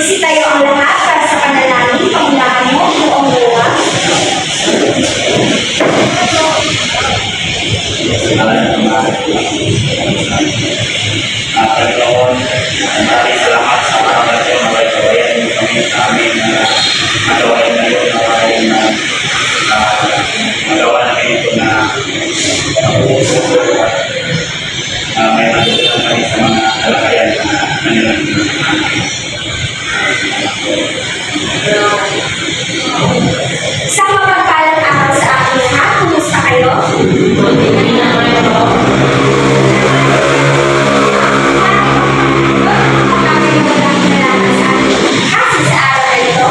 Isitayo ang lahat para sa panalangin, pangunahan mo, noong luwag. Pagkaon, maraming salamat sa mga bagyo, mga gawain kami sa amin na magawain na yun, magawa namin ito na may matutunan kami sa mga kalakayan na nanilang Sa mapagpalang araw sa aking lahat, kumusta kayo? Kasi sa araw na ito,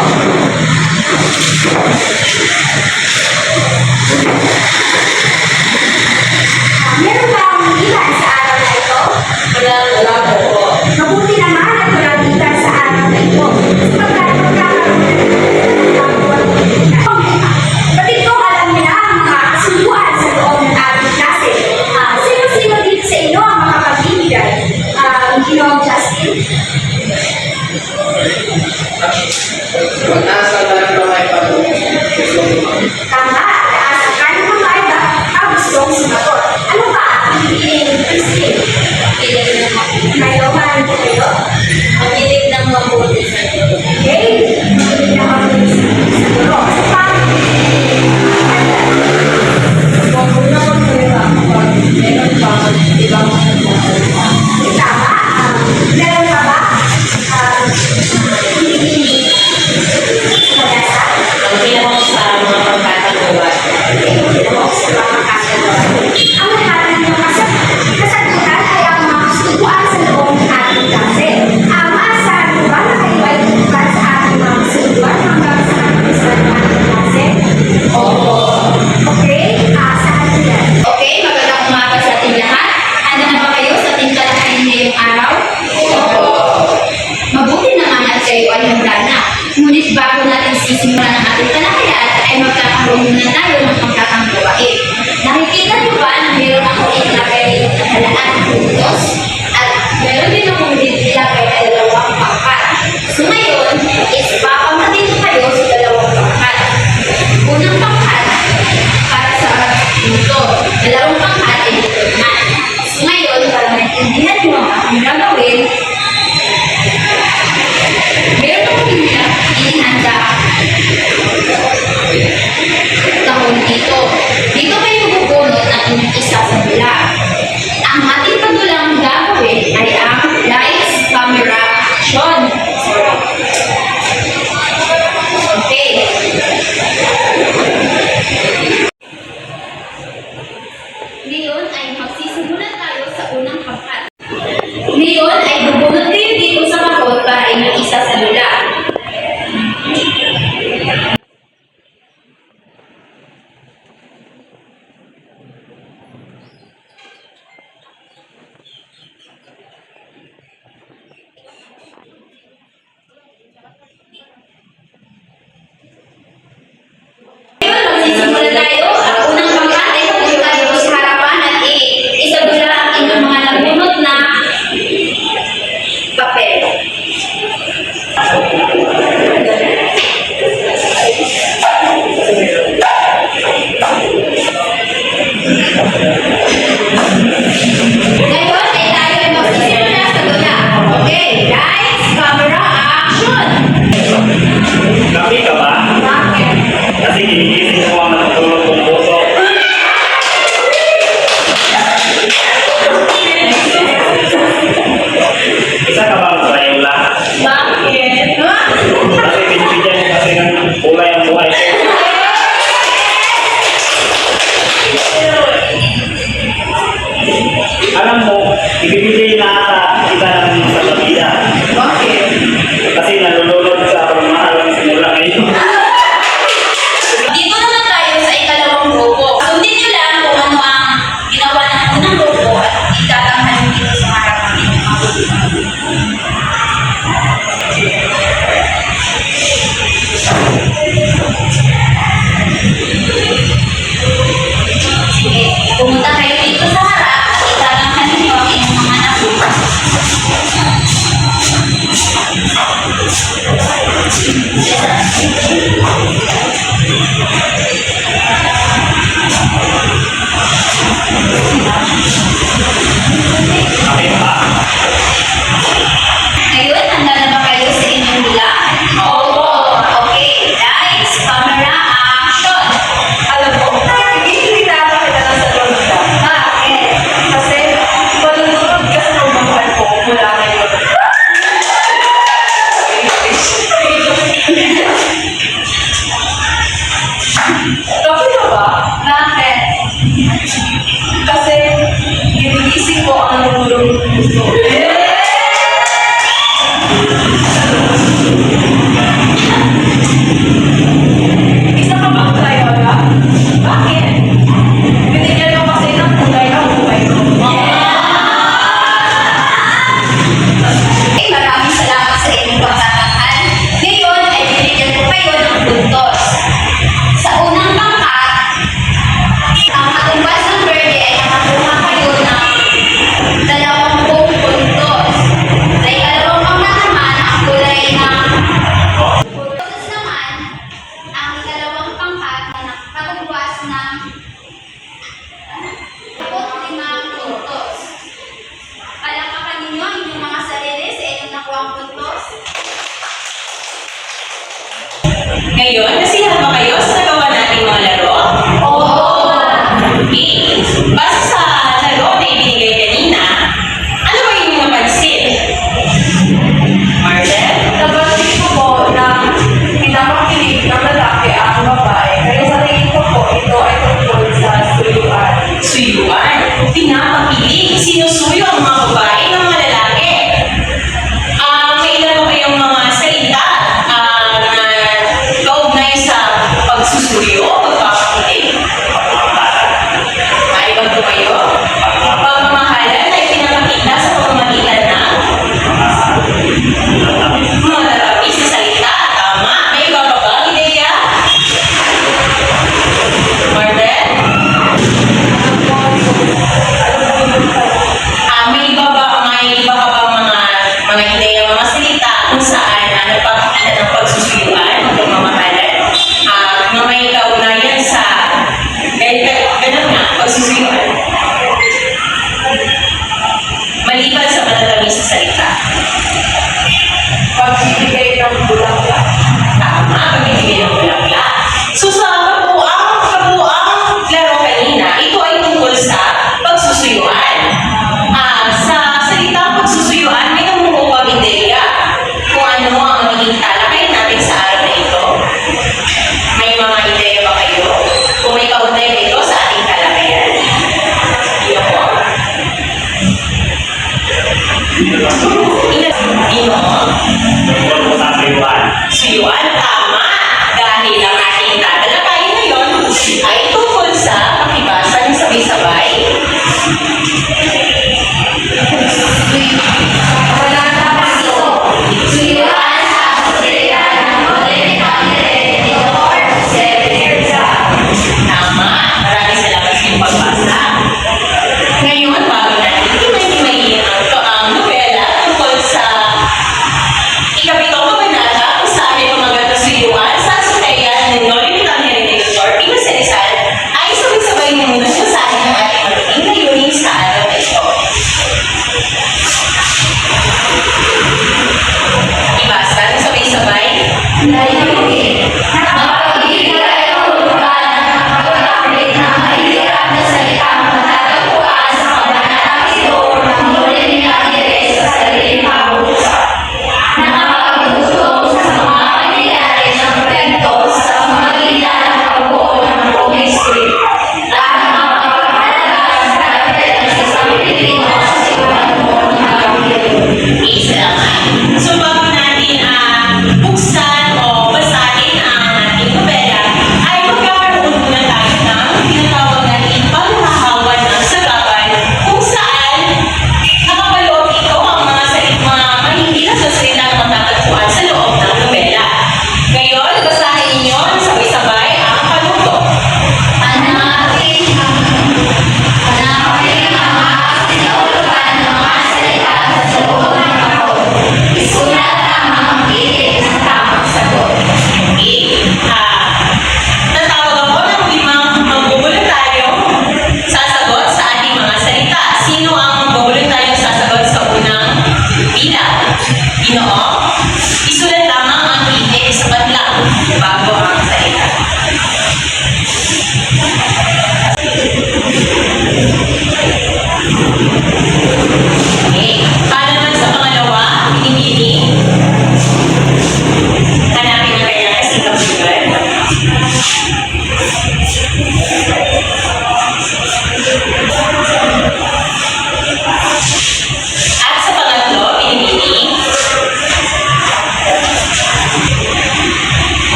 meron ba akong ilan sa araw na ito? Wala po. Mabuti naman at walang ilan sa araw na ito. Sapagkat magkakaroon pati kung alam niyo na ang mga kasunduan sa loob ng ating klase. Sino-sino dito sa inyo ang makapagbibigay? Ginoong Justin? Pag nasa lang na may Tama, taas kahit mga iba ang gustong sumagot. Ano ba ang pipiliin ni Christine? Kayo, maraming po kayo? Mahilig ng mabuti sa iyo. Okay? Maraming na mabuti sa guro. Sa Kung una ko talaga kapag meron pa ibang nagsasalita. tama, meron ka ba? Hindi magasa? Ang pinakong sa mga pagkakagawa. Ang lahat ng mga kasagutan ay ang mga kasunduan sa loob ng ating klase. Maasahan mo ba na kayo ay tutukan sa ating mga kasunduan hanggang sa kapisan ng ating klase? Opo. Okay? Saan mo yan? Okay, magandang umaga sa ating lahat. Handa na ba kayo sa ating talakayin ngayong araw? Opo. Mabuti naman at kayo ay handa na. Ngunit bago natin sisimulan ang ating talakayan, ay magkakaroon muna tayo ng pagkakang gawain. Nakikita niyo ba na meron akong itlagay dito na halaan ng puntos? At meron din akong itlagay na dalawang pangkat. So ngayon, is papamatin ko kayo sa dalawang pangkat. Unang pangkat, para sa dito. Dalawang pangkat ay dito naman. So ngayon, para maintindihan niyo ang aking gagawin, meron akong inihanda kahon dito. Dito kayo bubunot ng inyong isa sa dula. Ang ating padulang gagawin ay ang lights, camera, action. Okay. Ngayon ay magsisimulan tayo sa unang pangkat. Ngayon ay bubunot kayo dito sa kahon para inyong isa sa dula. Ngayon, magsisimula tayo. Ang unang pangkat ay pupunta dito sa harapan at isadula ang inyong mga nabunot na papel. Okay ba? Ngayon, handa na ba kayo sa inyong bilang? Oo. Okay, lights, camera, action! Alam mo, hindi kita kita lang sa loob. Bakit? Kasi, malulunod ka sa umahan ko mula ngayon. Kapit ka ba? Bakit? Kasi, ginigising ko ang nangulong puso. Isa ka bang Crayola? Bakit? Binigyan mo kasi ng kulay ang buhay ko. Ay, maraming salamat sa inyong pagtatanghal. Ngayon ay binigyan ko kayo ng puntos. Sa unang pangkat, ang katumbas ng birthday ay nakakuha kayo ng 20 puntos. Sa ikalawang pangkat naman, ang kulay ng puntos naman, ang ikalawang pangkat na nakatumbas ng 5 puntos. Palakpakan ninyo ang inyong mga sarili sa inyong nakuha puntos. Ngayon, nasiyahan ba kayo sa nagawa nating mga laro? Okay. Base sa laro na ibinigay kanina, ano ba yung napansin? Marlene? Nabansin ko po na pinakakilig ng lalaki ang babae. Kaya sa tingin ko po, ito ay tungkol sa suyuan. Suyuan. Pinapakilig. Sinusuyo ang mga babae ng mga lalaki. May ilan ba kayong mga salita na kaugnay sa pagsusuyo, pagpapakilig? May iba po kayo? Pagmamahalan ay pinapakita sa pamamagitan ng mga lalapis na salita. Tama. May iba pa ba? Ideya? Marlene? May iba ka ba mga ideya, mga salita kung saan nagpapakita ng pagsusuyuan, ng pagmamahalan, na may kaugnayan sa ganun nga, pagsusuyuan. Maliban sa matatamis sa salita. Pagbibigay ng bulaklak. Tama, pamimigay ng bulaklak. So sa kabuang laro kanina, ito ay tungkol sa pagsusuyuan. Sa salita pagsusuyuan, may namumupang ideya kung ano ang magiging talakayan natin sa araw na ito. May mga ideya ba kayo? Kung may kaugnay ba ito sa ating talakayan? Iyo po. Ino. Tungkol po sa suyuan. Suyuan, tama. Dahil ang ating tatalakayin ngayon ay tungkol sa pakibasa ng sabay-sabay. Wala na pasok. Suyuan sa Australia ng Golden Camera or 7 years old. Tama. Maraming salamat sa iyong pagbasa. Ngayon, bago natin himay-himayin ang nobela tungkol sa ikapitong kabanata kung saan may pamagat na suyuan sa Australia ng Golden Camera or Pinas Rizal ay sabay-sabay niyo muna basahin ang ating magiging layunin sa araw na ito. Ibasa ng sabay-sabay. Layunin. Nakapag-ibigay ang hulugan ng pag-update na mahirap na salita matatagpuan sa kabanatang ito ng Golden Camera sa sariling pag-uusap. Nakapagtutulong sa mga pangyayari ng kwento sa pamagitan ng pagbuo ng comic strip at makapagpapalaga sa karakter ng isang Pilipino sa simulan mo ng pag-ibig. Salamat. So bago natin buksan o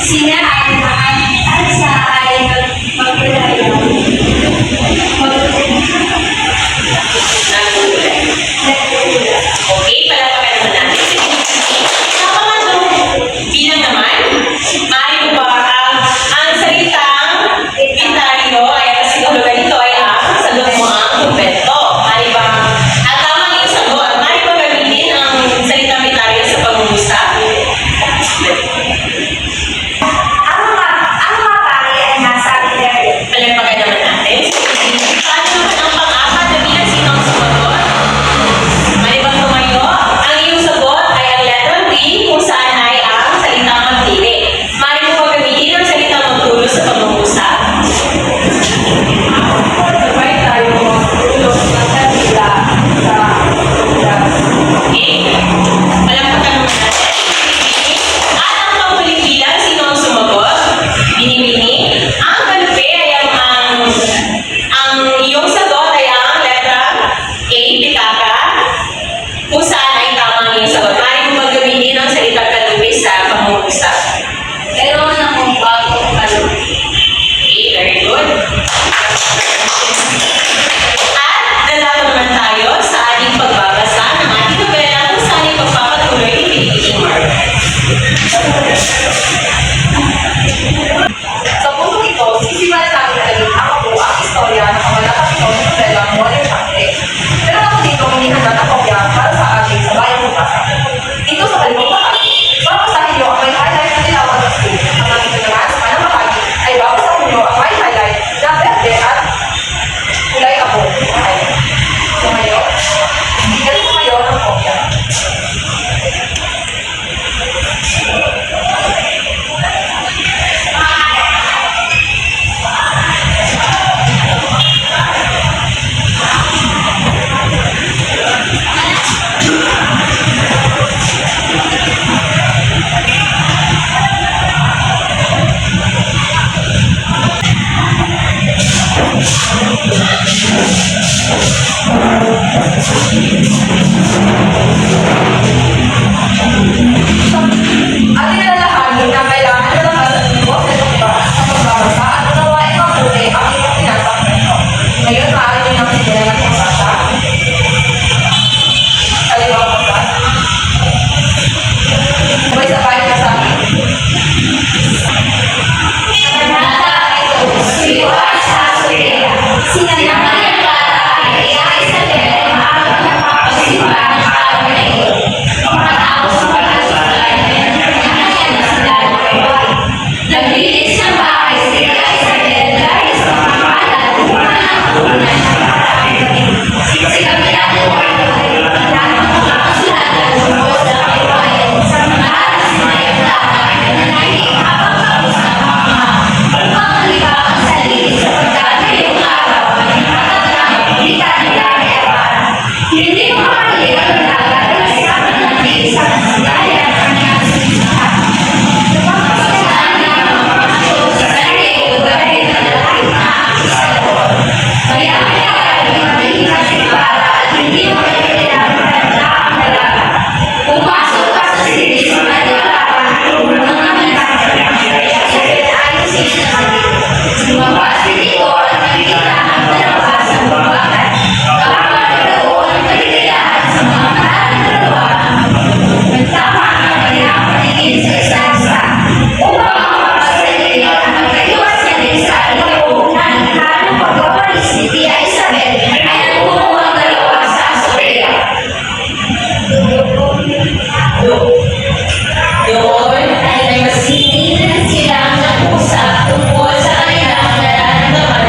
Sila ay at siya ay magpulayo. Okay, palapakan naman natin. Sa pangatlong bilang naman, maaari mo ba ang salitang inventaryo ay ang kasigulugan nito ay ang sagot mo ang kumpleto. Maaari ba ang tamang iyong sagot? Maaari ba gamitin ang salitang inventaryo sa pangungusap? Ang mga pari ay nasa internet. Palapakan naman natin. Paano naman ang pang-apat na bilang sino ang sumagot? Maaari bang tumayo? Ang iyong sagot ay ang letter B kung saan ay ang salitang magdili. Maaari mo ba gamitin ang salitang magtulo sa pangungusap? Sabay tayo magtulog ng kanila sa class. Okay. Palampakan naman natin. At ang panghuling bilang, sino ang sumagot? Binibini. Ang kalupi ay ang iyong sagot ay ang letra A, pitaka. Kung saan ay tama ang iyong sagot. Maaari mo ba gamitin ang salitang kalupi sa pangungusap? Meron akong bagong kalupi. Okay, very good. At nalaman naman tayo sa ating pagbabasa ng ating nobela kung saan ay magpapatuloy ni Pilipining Mark. Sa puntong ito, sisimulan namin ulit ang kabuuang istorya ng kamalakapito ng novelang Modern Family. Pero ako dito ang hinanda na kopya para sa ating sabayang bubasa. Dito sa kalimang bahagi, babasahin niyo ang may highlight na tinawag na script. Ang nandito naman sa kanang bahagi ay babasahin niyo ang may highlight na verde at kulay ako. Okay. So ngayon, bigyan ko kayo ng kopya. Ating nalalahanin na kailangan nalabasan ng boses at iba sa pagbabasa at unawain mabuti ang inyong pinasang kwento. Ngayon, maaari nyo nang simulan ang pagbasa. Kalimang pagbasa. Sabay-sabay na sa akin. Kabanata ito, siwa sa Suria. Sinanang ang bata ay Isabel, maagang napapagsimba ng araw na iyon. Matapos ang pagkasulay ng kanyang na sila ng babae. Naglinis ng bahay si Isabel dahil sa pamahalan upang nakakunan ng babae. Si Camila de Guardo ay lamang mga kasulatan tungkol sa kaibayan sa mga alas na mayang lahat na nanahimik habang tapos ng mga upang maligaw ang sarili sapagkat ngayong araw ay nakatang pagkita nila kay Abara. Hindi makapalig ang lahat na sa pagdating sa kasigayan ng kanyang sinisahan. Napapasayaan na ang mga Diyos sa sarili dahil na lalaki na ang Salvador. Maya-maya ay malihat si Abara at hindi makakailangan na ang dalaga. Pumasok pa sa silis sa kanyang laban ng mga nagkakaroon. Kaya siya pinaalis siya sa sarili. Lumabas dito at nakikita ang dalawa sa bumakan. Kapag nagkaroon ng kaligayahan sa mga maraming dalawa, nagtama ang kanyang paningin sa isa't isa upang mapapasarili at magkaiwasan sa loob na ng pagpapalis ni Tia Isabel ay nagbubuo ang dalawa sa Suria. Doon ay may Sinilan silang nag-usap tungkol sa kanilang nararamdaman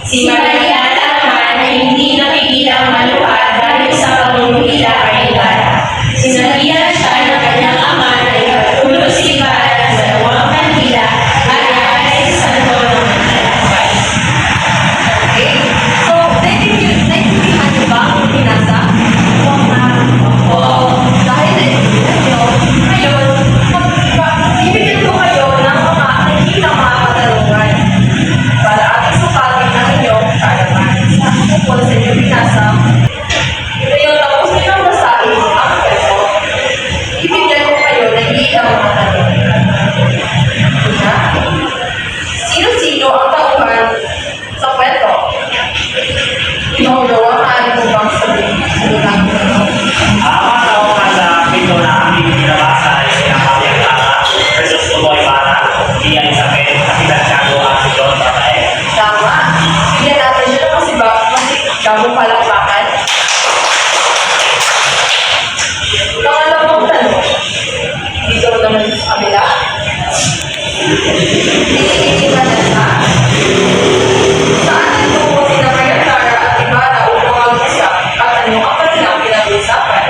Si Maria naman ay hindi napigilang maluha dahil sa pagmumila kay Ibarra. Sinabihan siya ng kanyang ama na ipagtulog si Ibarra sa dalawang kandila at iaalay sa santo ng Manila. Okay? So, naiintindihan niyo ba ang pinasa? Oo. Dahil naiintindihan niyo, ngayon, ibigyan ko kayo ng mga hindi na mga katarungan para ating sukatin ng inyong kaalaman. Tungkol sa inyong pinasa, ito yung tapos nilang basahin ang kwento. Ibigyan ko kayo ng ilang mga tanong. Una, sino-sino ang tauhan sa kwento? Pangalawa, maaari mo bang sabihin sa lugar mo? Ang tauhan sa pito na aming pinabasa ay sina Maria Clara versus Tuboy Ibarra, Tia Isabel, Kapitán Tiago at si John Rafael. Tama. Bigyan natin siya kasi bagong palakpakan. Pangalawang tanong. Dito naman sa kabila. Pinag-iiban na siya. Saan nagtungo sina Maria Clara at Ibarra upang mag-usap at ano ang kanilang pinag-uusapan?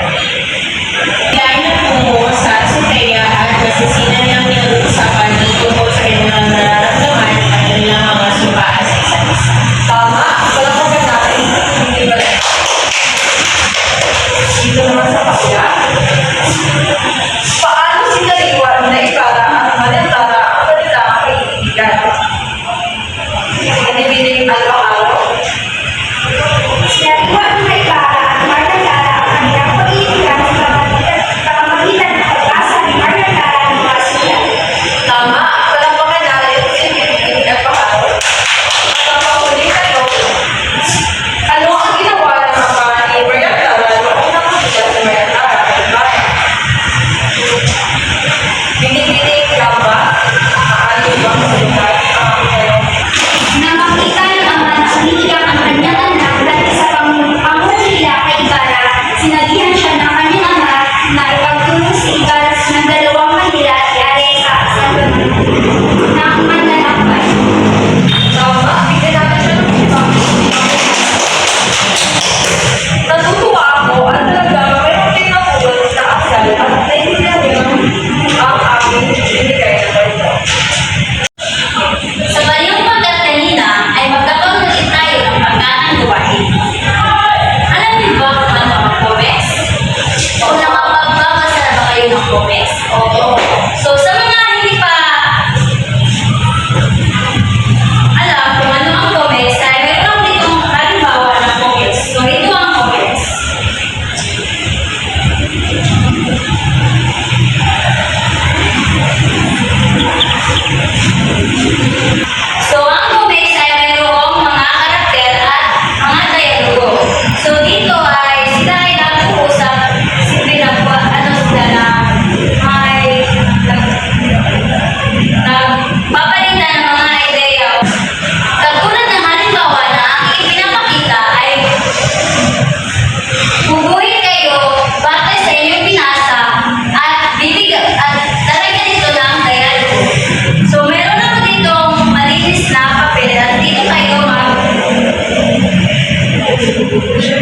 Sila ay nagtungo sa Azotea at nasisinan nilang pinag-uusapan tungkol sa kanilang nararamdaman at kanilang mga sukaan sa isa't isa. Tama. Palakpakan natin. Pinag-iban na. Dito naman sa kabila. Paano sinaliwan na Ibarra at Maria Clara ang kanilang kaibigan? Binibining alwa-araw. Sinaliwan ng Ibarra at Maria Clara ang kanilang pag-iibigan sa pamamagitan ng pagbasa ni Maria Clara ng mga sulat. Tama. Palakpakan natin si binibining alwa-araw. At ang panghuli tanong, ano ang ginawa ng ama ni Maria Clara noong nakakita si Maria Clara at Ibarra? Binibining lamba. Maaari bang salutan ang tanong? Nang makita ng ama na umiiyak ang kanyang anak dahil sa pangungulila kay Ibarra, sinabihan siya ng kanyang ama na ipagtulong si Ibarra ng dalawang kandila at ialay sa santo ng manlalakbay. Tama, bigyan natin siya ng ibang. Natutuwa ako at talagang mayroon din ako na aksal at naiintindihan niyo ang aking binigay na kwento. Sa baliyong pagkat kanina ay magkataon ulit tayo ng pagkatang gawain. Alam niyo ba kung ano ang comments? O nakapagbabasa na ba kayo ng comments? Oo. So sa mga hindi pa alam kung ano ang comments, ay meron ditong halimbawa ng comments. So ito ang comments. So, ang comments ay mayroong mga karakter at mga dialogo. So, dito ay sila ay nag-uusap, simple na po, ano sila na may nagpapalitan ng mga ideya. Katulad ng halimbawa na ang ipinapakita ay bubuhin kayo batay sa inyong binasa at lalagyan dito ng dialogo. So, meron ako ditong malinis na papel at dito kayo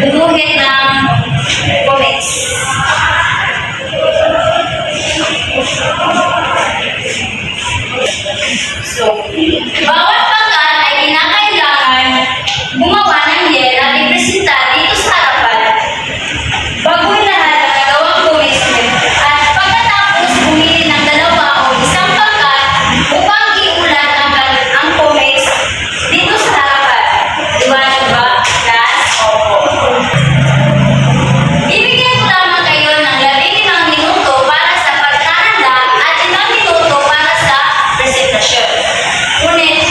gumuhit ng comments. So, bawat pagkat ay kinakailangan gumawa ng yel at ipresenta dito sa harapan. Bago lahat ang nagawang comments at pagkatapos pumili ng dalawa o isang pagkat upang iulat ang comments dito sa harapan. Iwanan ba? Class? Bibigyan ko lamang kayo ng 15 minuto para sa pagkahanda at 5 minuto para sa presentasyon. Ngunit,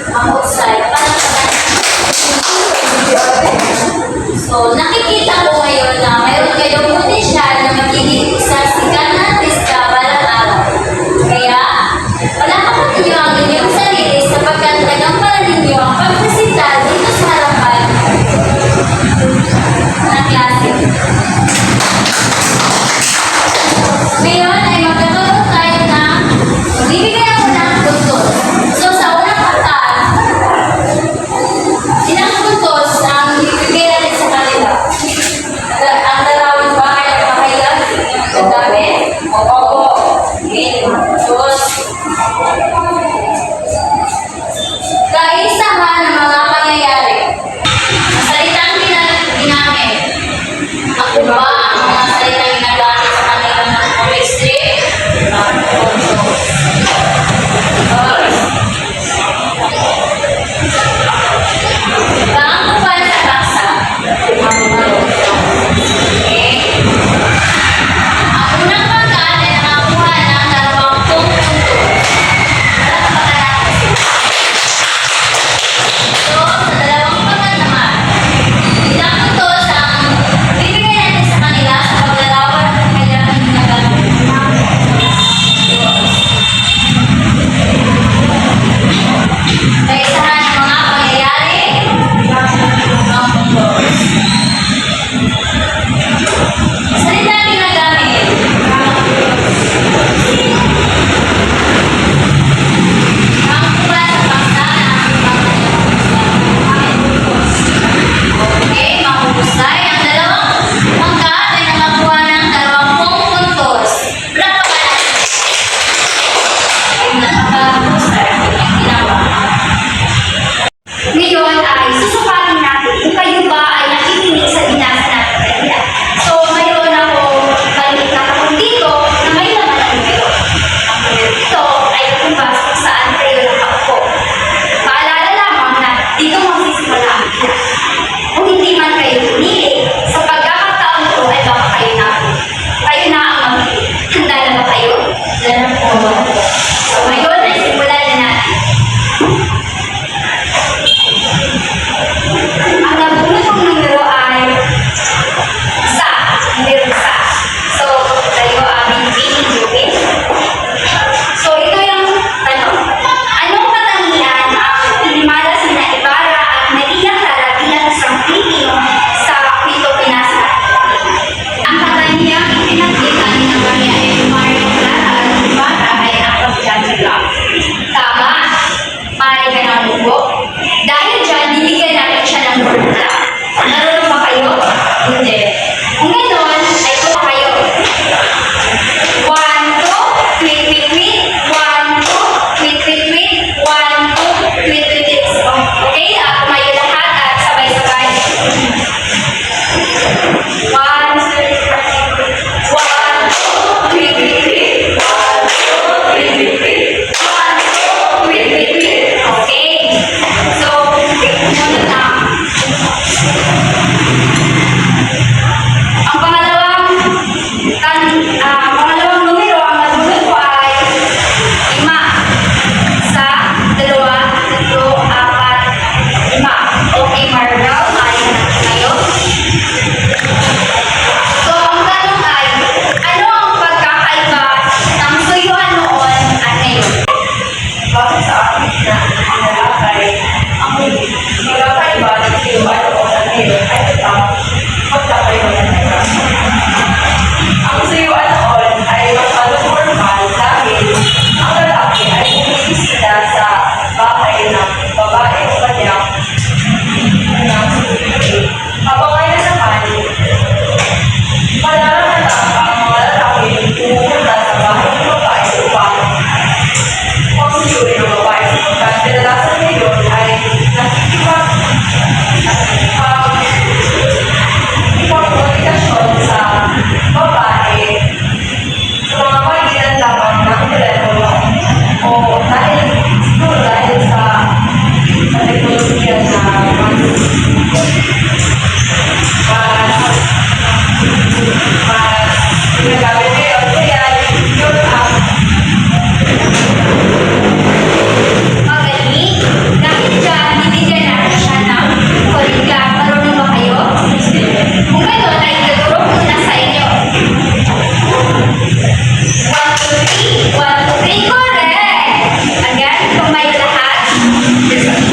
mahusay para So, nakikita ko ngayon na mayroon kayong potensyal na magiging isang sikat na artista balang araw. Kaya, palakapan ninyo ang inyong sarili sapagkat nagamparan ninyo ang pagpresenta dito sa harapan ng klase. Ngayon ay magkakaroon tayo ng magbibigay ako ng puntos. So, sa unang pataan, ilang puntos ang ibigay natin sa kanila? Ang dalawang bagay Yes, sir.